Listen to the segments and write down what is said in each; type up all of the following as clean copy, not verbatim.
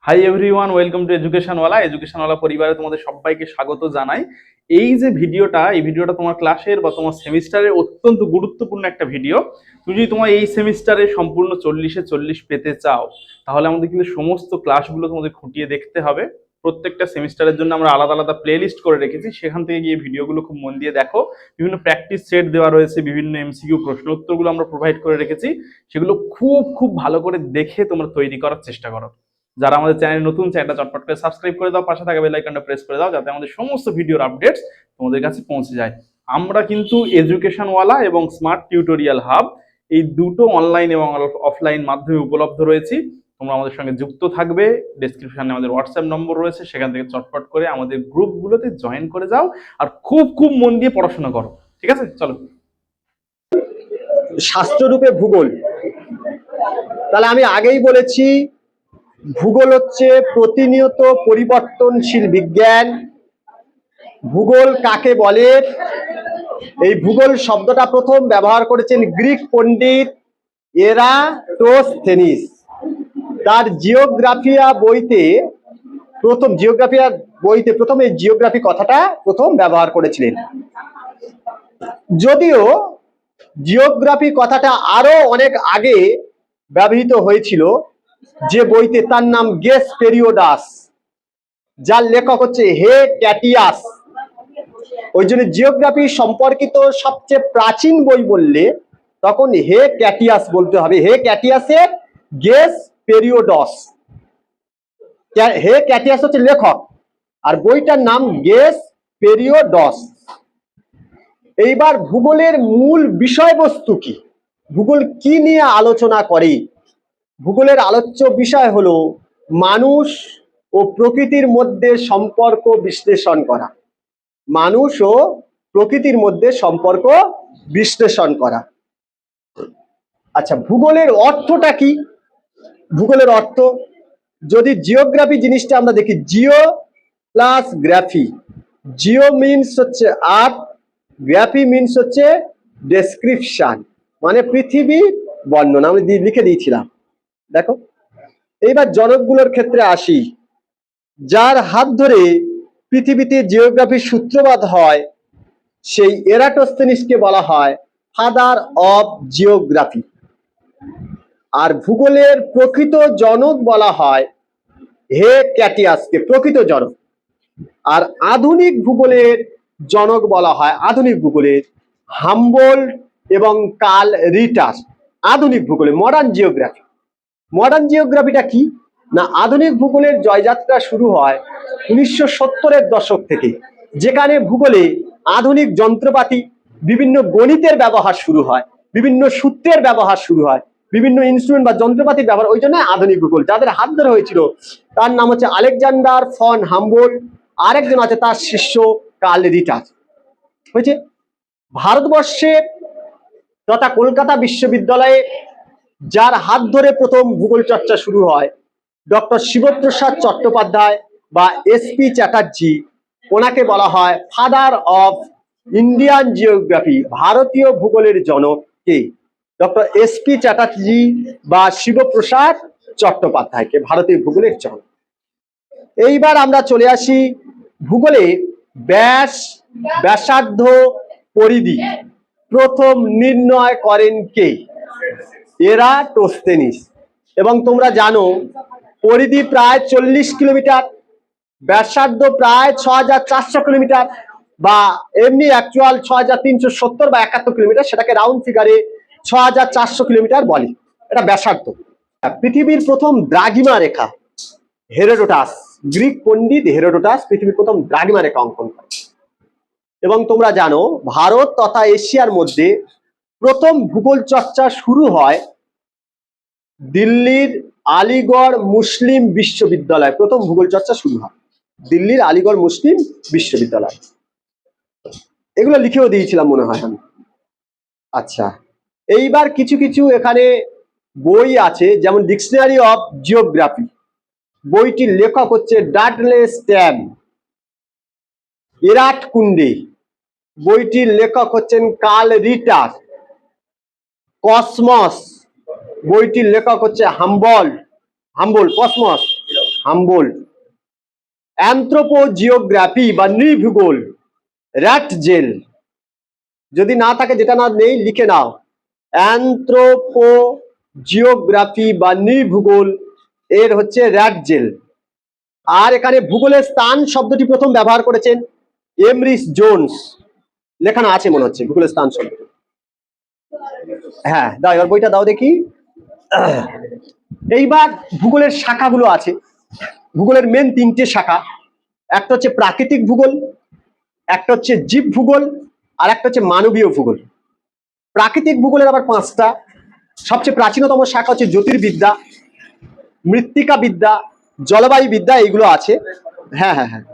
Hi everyone, welcome to এডুকেশনওয়ালা পরিবারে তোমাদের সবাইকে স্বাগত জানাই। এই ভিডিওটা তোমার ক্লাসের বা তোমার সেমিস্টারের অত্যন্ত গুরুত্বপূর্ণ একটা ভিডিও। তুমি যদি তোমার এই সেমিস্টারে সম্পূর্ণ 40-40 পেতে চাও, তাহলে আমাদের কিন্তু সমস্ত ক্লাসগুলো তোমাদের খুঁটিয়ে দেখতে হবে। প্রত্যেকটা সেমিস্টারের জন্য আমরা আলাদা আলাদা প্লে লিস্ট করে রেখেছি, সেখান থেকে গিয়ে ভিডিওগুলো খুব মন দিয়ে দেখো। বিভিন্ন প্র্যাকটিস সেট দেওয়া রয়েছে, বিভিন্ন এমসিকিউ প্রশ্ন উত্তরগুলো আমরা প্রোভাইড করে রেখেছি, সেগুলো খুব খুব ভালো করে দেখে তোমরা তৈরি করার চেষ্টা করো। যারা আমাদের চ্যানেল নতুন, চ্যানেলটা চটপট করে সাবস্ক্রাইব করে দাও, পাশে থাকা বেল আইকনটা প্রেস করে দাও, যাতে আমাদের সমস্ত ভিডিওর আপডেটস তোমাদের কাছে পৌঁছে যায়। আমরা কিন্তু এডুকেশনওয়ালা এবং স্মার্ট টিউটোরিয়াল হাব এই দুটো অনলাইন এবং অফলাইন মাধ্যমে উপলব্ধ রয়েছি। তোমরা আমাদের সঙ্গে যুক্ত থাকবে। ডেসক্রিপশনে আমাদের হোয়াটসঅ্যাপ নম্বর রয়েছে, সেখান থেকে চটপট করে আমাদের গ্রুপগুলোতে জয়েন করে যাও আর খুব খুব মন দিয়ে পড়াশোনা করো। ঠিক আছে, চলো। শাস্ত্ররূপে ভূগোল। তাহলে আমি আগেই বলেছি, ভূগোল হচ্ছে প্রতিনিয়ত পরিবর্তনশীল বিজ্ঞান। ভূগোল কাকে বলে? এই ভূগোল শব্দটা প্রথম ব্যবহার করেছেন গ্রিক পণ্ডিত এরাটোস্থেনিস। তার জিওগ্রাফিয়া বইতে প্রথম এই জিওগ্রাফি কথাটা প্রথম ব্যবহার করেছিলেন। যদিও জিওগ্রাফি কথাটা আরো অনেক আগে ব্যবহৃত হয়েছিল, যে বইতে, তার নাম গেস পেরিওডাস, যার লেখক হচ্ছে হে ক্যাটিয়াস। ওই জন্য জিওগ্রাফি সম্পর্কিত সবচেয়ে প্রাচীন বই বললে তখন হে ক্যাটিয়াস বলতে হবে। হে ক্যাটিয়াসের গেস পেরিওডস। হে ক্যাটিয়াস হচ্ছে লেখক, আর বইটার নাম গেস পেরিওডস। এইবার ভূগোলের মূল বিষয়বস্তু কি? ভূগোল কি নিয়ে আলোচনা করে? ভূগোলের আলোচ্য বিষয় হলো মানুষ ও প্রকৃতির মধ্যে সম্পর্ক বিশ্লেষণ করা। মানুষ ও প্রকৃতির মধ্যে সম্পর্ক বিশ্লেষণ করা। আচ্ছা, ভূগোলের অর্থটা কি? ভূগোলের অর্থ, যদি জিওগ্রাফি জিনিসটা আমরা দেখি, জিও প্লাস গ্রাফি। জিও মিনস হচ্ছে আর্থ, গ্রাফি মিনস হচ্ছে ডেসক্রিপশন, মানে পৃথিবী বর্ণনা। আমি লিখে দিয়েছিলাম, দেখো। এইবার জনকগুলোর ক্ষেত্রে আসি। যার হাত ধরে পৃথিবীতে জিওগ্রাফির সূত্রপাত হয়, সেই এরাটোস্থেনিসকে বলা হয় ফাদার অফ জিওগ্রাফি। আর ভূগোলের প্রকৃত জনক বলা হয় হে ক্যাটিয়াসকে, প্রকৃত জনক। আর আধুনিক ভূগোলের জনক বলা হয়, আধুনিক ভূগোলের, হাম্বোল্ট এবং কার্ল রিটার। আধুনিক ভূগোলে মডার্ন জিওগ্রাফি। মডার্ন জিওগ্রাফিটা কি না, আধুনিক ভূগোলের জয়যাত্রা শুরু হয় 1970-এর দশক থেকে, যেখানে ভূগোলে আধুনিক যন্ত্রপাতি, বিভিন্ন গণিতের ব্যবহার শুরু হয়, বিভিন্ন সূত্রের ব্যবহার শুরু হয়, বিভিন্ন ইনস্ট্রুমেন্ট বা যন্ত্রপাতির ব্যবহার। ওই জন্য আধুনিক ভূগোল। যাদের হাত ধরে হয়েছিল তার নাম হচ্ছে আলেকজান্ডার ফন হাম্বোল্ট, আরেকজন আছে তার শিষ্য কার্ল রিটার। হয়েছে ভারতবর্ষে তথা কলকাতা বিশ্ববিদ্যালয়ে যার হাত ধরে প্রথম ভূগোল চর্চা শুরু হয়, ডক্টর শিবপ্রসাদ চট্টোপাধ্যায় বা এসপি চ্যাটার্জি। ওনাকে বলা হয় ফাদার অফ ইন্ডিয়ান জিওগ্রাফি। ভারতীয় ভূগোলের জনক কে? ডক্টর এসপি চ্যাটার্জি বা শিবপ্রসাদ চট্টোপাধ্যায়কে ভারতীয় ভূগোলের জনক। এইবার আমরা চলে আসি ভূগোলে ব্যাস, ব্যাসার্ধ, পরিধি প্রথম নির্ণয় করেন কে? এরাটোস্থেনিস। এবং তোমরা জানো, পরিধি প্রায় 40 কিলোমিটার, ব্যাসার্ধ প্রায় 6400 কিলোমিটার, বা এমনি অ্যাকচুয়াল 6370 বা 71 কিলোমিটার, সেটাকে রাউন্ড ফিগারে 6400 কিলোমিটার বলে। এটা ব্যাসার্ধ। পৃথিবীর প্রথম দ্রাঘিমা রেখা হেরোডোটাস, গ্রিক পণ্ডিত হেরোডোটাস পৃথিবীর প্রথম দ্রাঘিমা রেখা অঙ্কন করে। এবং তোমরা জানো, ভারত তথা এশিয়ার মধ্যে প্রথম ভূগোল চর্চা শুরু হয় দিল্লির আলিগড় মুসলিম বিশ্ববিদ্যালয়। প্রথম ভূগোল চর্চা শুরু হয় দিল্লির আলিগড় মুসলিম বিশ্ববিদ্যালয়। এগুলো লিখেও দিয়েছিলাম মনে হয় আমি। আচ্ছা, এইবার কিছু কিছু এখানে বই আছে, যেমন ডিকশনারি অফ জিওগ্রাফি। বইটির লেখক হচ্ছে ডাডলে স্ট্যাম। এরাট কুন্ডে, বইটির লেখক হচ্ছেন কার্ল রিটার। কসমস, বইটির লেখক হচ্ছে হাম্বোল্ট। Cosmos Humboldt. অ্যানথ্রোপোজিওগ্রাফি বা নৃভূগোল, র্যাটজেল। যদি না থাকে, যেটা না নেই লিখে নাও, অ্যানথ্রোপোজিওগ্রাফি বা নৃভূগোল এর হচ্ছে র্যাটজেল। আর এখানে ভূগোলের স্থান শব্দটি প্রথম ব্যবহার করেছেন এমরিস জোনস। লেখানো আছে মনে হচ্ছে ভূগোলের স্থান শব্দ। হ্যাঁ, দাও এবার বইটা দাও দেখি। এইবার ভূগোলের শাখাগুলো আছে। ভূগোলের মেন তিনটে শাখা, একটা হচ্ছে প্রাকৃতিক ভূগোল, একটা হচ্ছে জীব ভূগোল, আর একটা হচ্ছে মানবীয় ভূগোল। প্রাকৃতিক ভূগোলের আবার পাঁচটা। সবচেয়ে প্রাচীনতম শাখা হচ্ছে জ্যোতির্বিদ্যা, মৃত্তিকা বিদ্যা, জলবায়ু বিদ্যা, এইগুলো আছে। হ্যাঁ হ্যাঁ হ্যাঁ।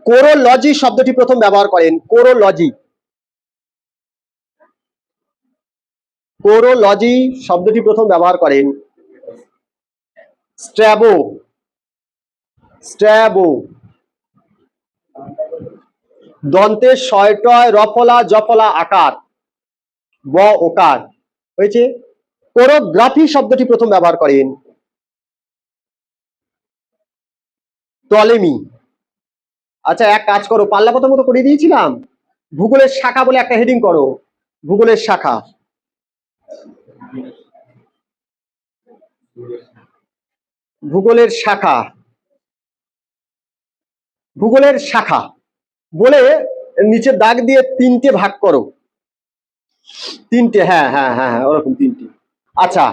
কোরোলজি শব্দটি প্রথম ব্যবহার করেন, কোরোলজি। কোরোলজি শব্দটি প্রথম ব্যবহার করেন স্ট্র্যাবো। স্ট্র্যাবো। দন্তের শয়টয় রফলা জফলা আকার, ব ওকার হয়েছে। কোরোগ্রাফি শব্দটি প্রথম ব্যবহার করেন টলেমি। আচ্ছা, এক কাজ করো, পাল্লা প্রথম মতো করে দিয়েছিলাম, ভূগোলের শাখা বলে একটা হেডিং করো, ভূগোলের শাখা। ভূগোলের শাখা, ভূগোলের শাখা বলে নিচে দাগ দিয়ে তিনটে ভাগ করো। তিনটে, হ্যাঁ হ্যাঁ হ্যাঁ হ্যাঁ, ওরকম তিনটে। আচ্ছা,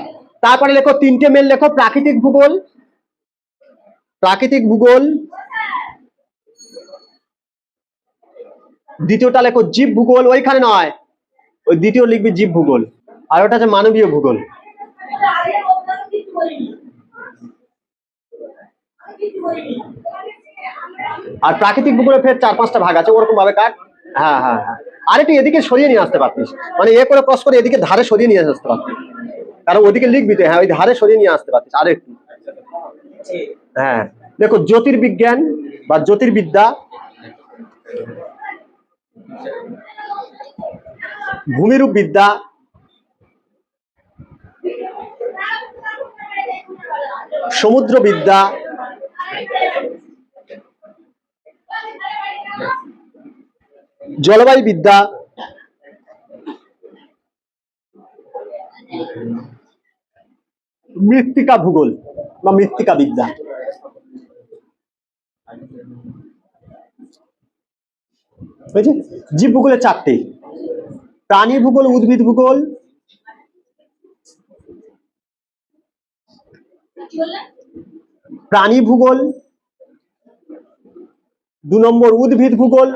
তারপরে লেখো তিনটে মেল লেখো, প্রাকৃতিক ভূগোল, প্রাকৃতিক ভূগোল। দ্বিতীয়টা লেখো জীব ভূগোল, ওইখানে নয়, ওই দ্বিতীয় লিখবি জীব ভূগোল, আর ওটা হচ্ছে মানবীয় ভূগোল। আর প্রাকৃতিক ভূগোলে ফের 4-5টা ভাগ আছে, ওরকম ভাবে কাট। হ্যাঁ হ্যাঁ হ্যাঁ, আর একটু এদিকে সরিয়ে নিয়ে আসতে পারতিস, মানে এ করে ক্রস করে এদিকে ধারে সরিয়ে নিয়ে আসতে পারতিস, কারণ ওদিকে লিখবি তো। হ্যাঁ, ওই ধারে সরিয়ে নিয়ে আসতে পারতিস আর একটু। হ্যাঁ, দেখো জ্যোতির্বিজ্ঞান বা জ্যোতির্বিদ্যা, ভূমিরূপ বিদ্যা, সমুদ্রবিদ্যা, জলবায়ু বিদ্যা, মৃত্তিকা ভূগোল বা মৃত্তিকা বিদ্যা। বুঝেছি? জীব ভূগোলে 4টে, প্রাণী ভূগোল, উদ্ভিদ ভূগোল, প্রাণী ভূগোল, 2 নম্বর উদ্ভিদ ভূগোল,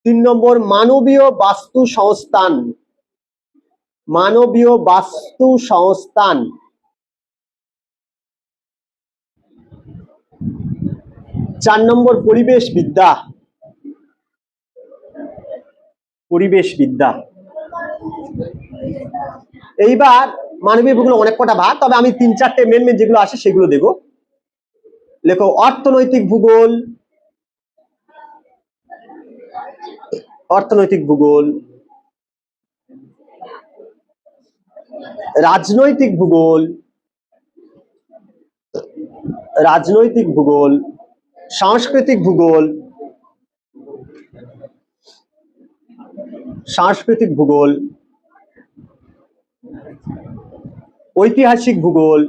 3 নম্বর মানবীয় বাস্তু সংস্থান, মানবীয় বাস্তু সংস্থান, 4 নম্বর পরিবেশ বিদ্যা, পরিবেশ বিদ্যা। এইবার মানবীয় ভূগোল অনেক কটা ভাগ, তবে আমি 3-4টে মেন মেন যেগুলো আসে সেগুলো দেব। লেখো অর্থনৈতিক ভূগোল, অর্থনৈতিক ভূগোল, রাজনৈতিক ভূগোল, রাজনৈতিক ভূগোল, সাংস্কৃতিক ভূগোল, সাংস্কৃতিক ভূগোল, ঐতিহাসিক ভূগোল,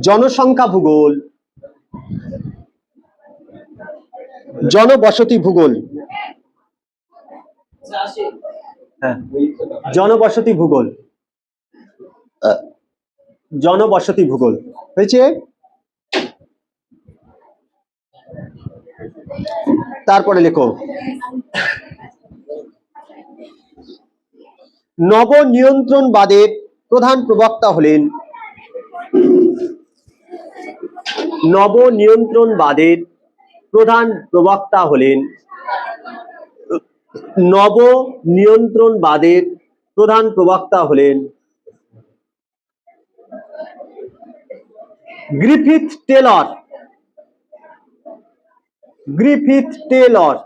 জনসংখ্যা ভূগোল, জনবসতি ভূগোল। হ্যাঁ, জনবসতি ভূগোল, জনবসতি ভূগোল হয়েছে। তারপরে লেখো নবনিয়ন্ত্রণবাদের প্রধান প্রবক্তা হলেন, নবনিয়ন্ত্রণবাদের প্রধান প্রবক্তা হলেন, নবনিয়ন্ত্রণবাদের প্রধান প্রবক্তা হলেন গ্রিফিথ টেলর। Griffith Taylor.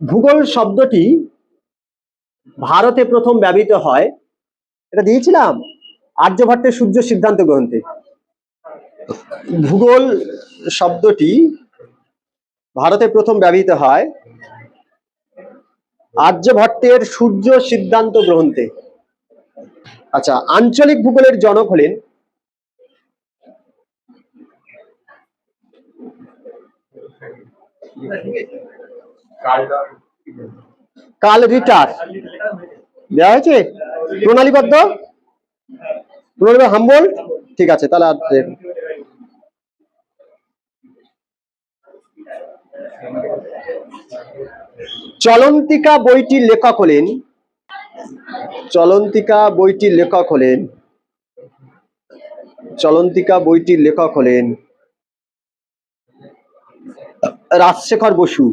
ভূগোল শব্দটি ভারতে প্রথম ব্যবহৃত হয়, এটা দিয়েছিলাম আর্যভট্টের সূর্য সিদ্ধান্ত গ্রন্থে। ভূগোল শব্দটি ভারতে প্রথম ব্যবহৃত হয় আর্যভট্টের সূর্য সিদ্ধান্ত গ্রন্থে। আচ্ছা, আঞ্চলিক ভূগোলের জনক হলেন কার্ল রিটার। দেওয়া হয়েছে প্রণালীবদ্ধ হামবোল্ট। ঠিক আছে, তাহলে চলন্তিকা বইটির লেখক হলেন চলন্তিকা বইটির লেখক হলেন চলন্তিকা বইটির লেখক হলেন Rajshekhar Basu.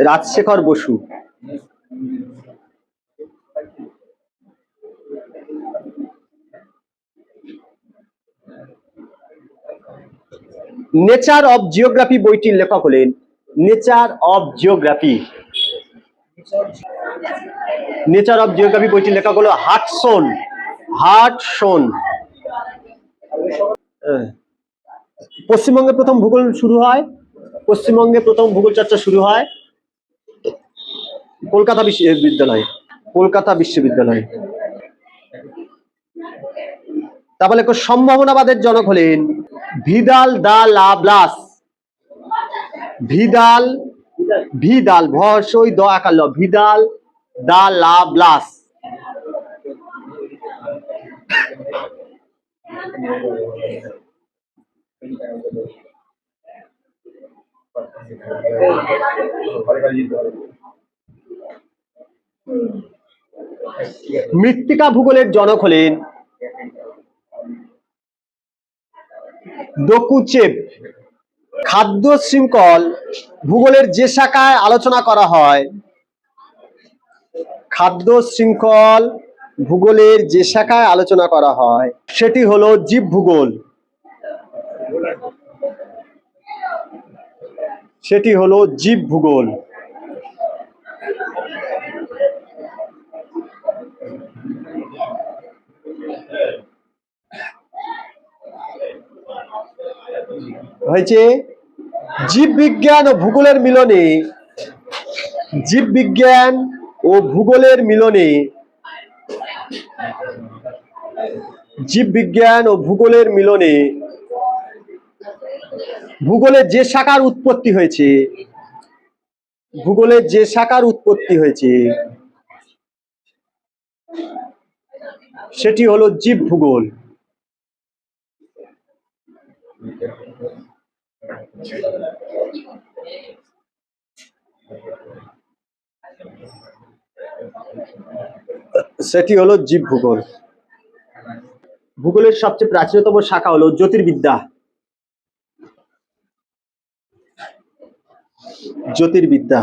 Rajshekhar Basu. Nature of geography বইটির লেখক হলেন nature of geography. Nature of geography বইটির লেখক হলো হাটসন। হাটসন। পশ্চিমবঙ্গে প্রথম ভূগোল শুরু হয়, পশ্চিমবঙ্গে প্রথম ভূগোল চর্চা শুরু হয় কলকাতা বিশ্ববিদ্যালয়। কলকাতা বিশ্ববিদ্যালয়। তারপরে সম্ভাবনাবাদের জনক হলেন ভিদাল দা লাব্লাস। ভিদাল, ভিদাল ভসই দ আকার ল, ভিদাল দা লাব্লাস। মৃত্তিকা ভূগোলের জনক হলেন দকুচেভ। খাদ্য শৃঙ্খল ভূগোলের যে শাখায় আলোচনা করা হয়, খাদ্য শৃঙ্খল ভূগোলের যে শাখায় আলোচনা করা হয় সেটি হলো জীব ভূগোল। সেটি হলো জীব ভূগোল। হয়েছে জীববিজ্ঞান ও ভূগোলের মিলনে, জীববিজ্ঞান ও ভূগোলের মিলনে, জীববিজ্ঞান ও ভূগোলের মিলনে ভূগোলের যে শাখার উৎপত্তি হয়েছে, ভূগোলের যে শাখার উৎপত্তি হয়েছে সেটি হলো জীব ভূগোল। সেটি হলো জীব ভূগোল। ভূগোলের সবচেয়ে প্রাচীনতম শাখা হলো জ্যোতির্বিদ্যা। জ্যোতির্বিদ্যা।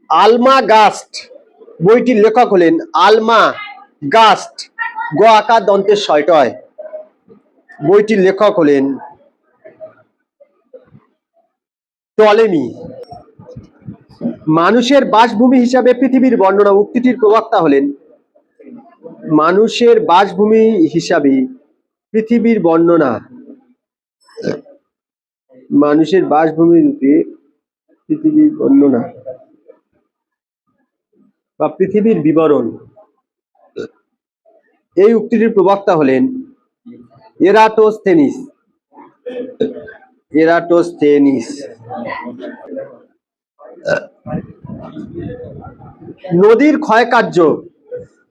আলমা গাস্ট বইটির লেখক হলেন আলমা গাস্ট। গ আকার দন্তের ছয়টয়। বইটির লেখক হলেন টলেমি। মানুষের বাসভূমি হিসাবে পৃথিবীর বর্ণনা উক্তিটির প্রবক্তা হলেন, মানুষের বাসভূমি হিসাবে পৃথিবীর বর্ণনা, মানুষের বাসভূমি রূপে পৃথিবীর বর্ণনা বা পৃথিবীর বিবরণ, এই উক্তিটির প্রবক্তা হলেন এরাটোস্থেনিস। এরাটোস্থেনিস। নদীর ক্ষয়কার্য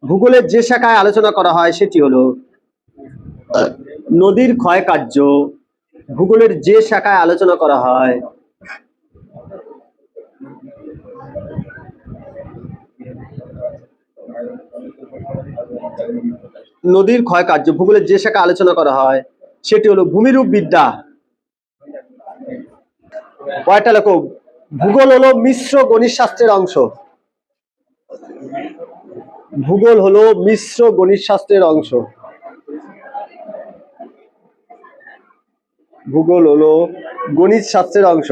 ভূগোলের যে শাখায় আলোচনা করা হয় সেটি হলো নদীর ক্ষয়কার্য ভূগোলের যে শাখায় আলোচনা করা হয় নদীর ক্ষয়কার্য ভূগোলের যে শাখা আলোচনা করা হয় সেটি হলো ভূমিরূপ বিদ্যা। কয়টা লেখো, ভূগোল হলো মিশ্র গণিত শাস্ত্রের অংশ। ভূগোল হলো মিশ্র গণিত শাস্ত্রের অংশ। ভূগোল হলো গণিত শাস্ত্রের অংশ।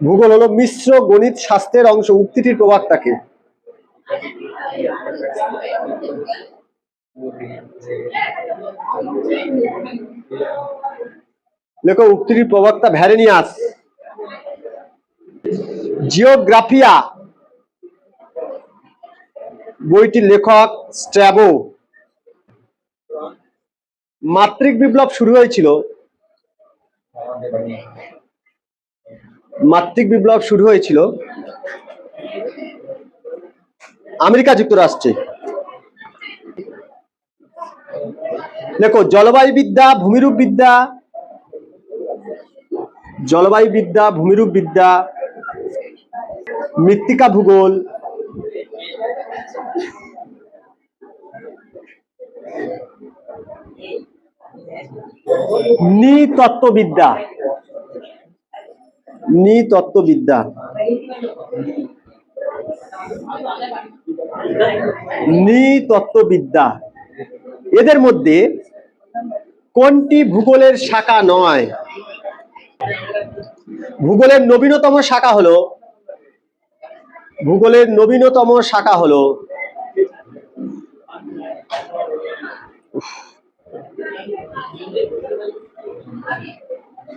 ভূগোল হলো মিশ্র গণিত শাস্ত্রের অংশ। উক্তিটির প্রবক্তাকে লেখো। উক্তিটির প্রবক্তা ভ্যারেনিয়াস। জিওগ্রাফিয়া বইটির লেখক স্ট্র্যাবো। মাত্রিক বিপ্লব শুরু হয়েছিল আমেরিকা যুক্তরাষ্ট্রে। দেখো, জলবায়ুবিদ্যা, ভূমিরূপবিদ্যা, মৃত্তিকা ভূগোল, নৃতত্ত্ববিদ্যা, এদের মধ্যে কোনটি ভূগোলের শাখা নয়? ভূগোলের নবীনতম শাখা হলো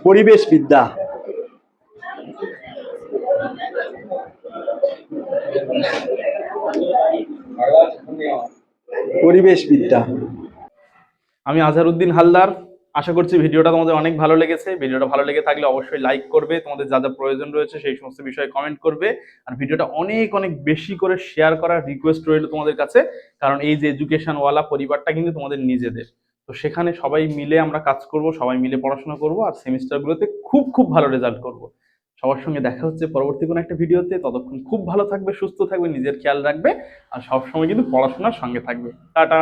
পরিবেশবিদ্যা। আমি আজহারউদ্দিন হালদার। আশা করছি ভিডিওটা তোমাদের অনেক ভালো লেগেছে। ভিডিওটা ভালো লেগে থাকলে অবশ্যই লাইক করবে, তোমাদের যা যা প্রয়োজন রয়েছে সেই সমস্ত বিষয়ে কমেন্ট করবে, আর ভিডিওটা অনেক অনেক বেশি করে শেয়ার করার রিকোয়েস্ট রইল তোমাদের কাছে। কারণ এই যে এডুকেশনওয়ালা পরিবারটা কিন্তু তোমাদের নিজেদের, তো সেখানে সবাই মিলে আমরা কাজ করব, সবাই মিলে পড়াশোনা করব, আর সেমিস্টারগুলোতে খুব খুব ভালো রেজাল্ট করব। সবার সঙ্গে দেখা হচ্ছে পরবর্তী কোনো একটা ভিডিওতে। ততক্ষণ খুব ভালো থাকবে, সুস্থ থাকবে, নিজের খেয়াল রাখবে, আর সবসময় কিন্তু পড়াশোনার সঙ্গে থাকবে। টাটা।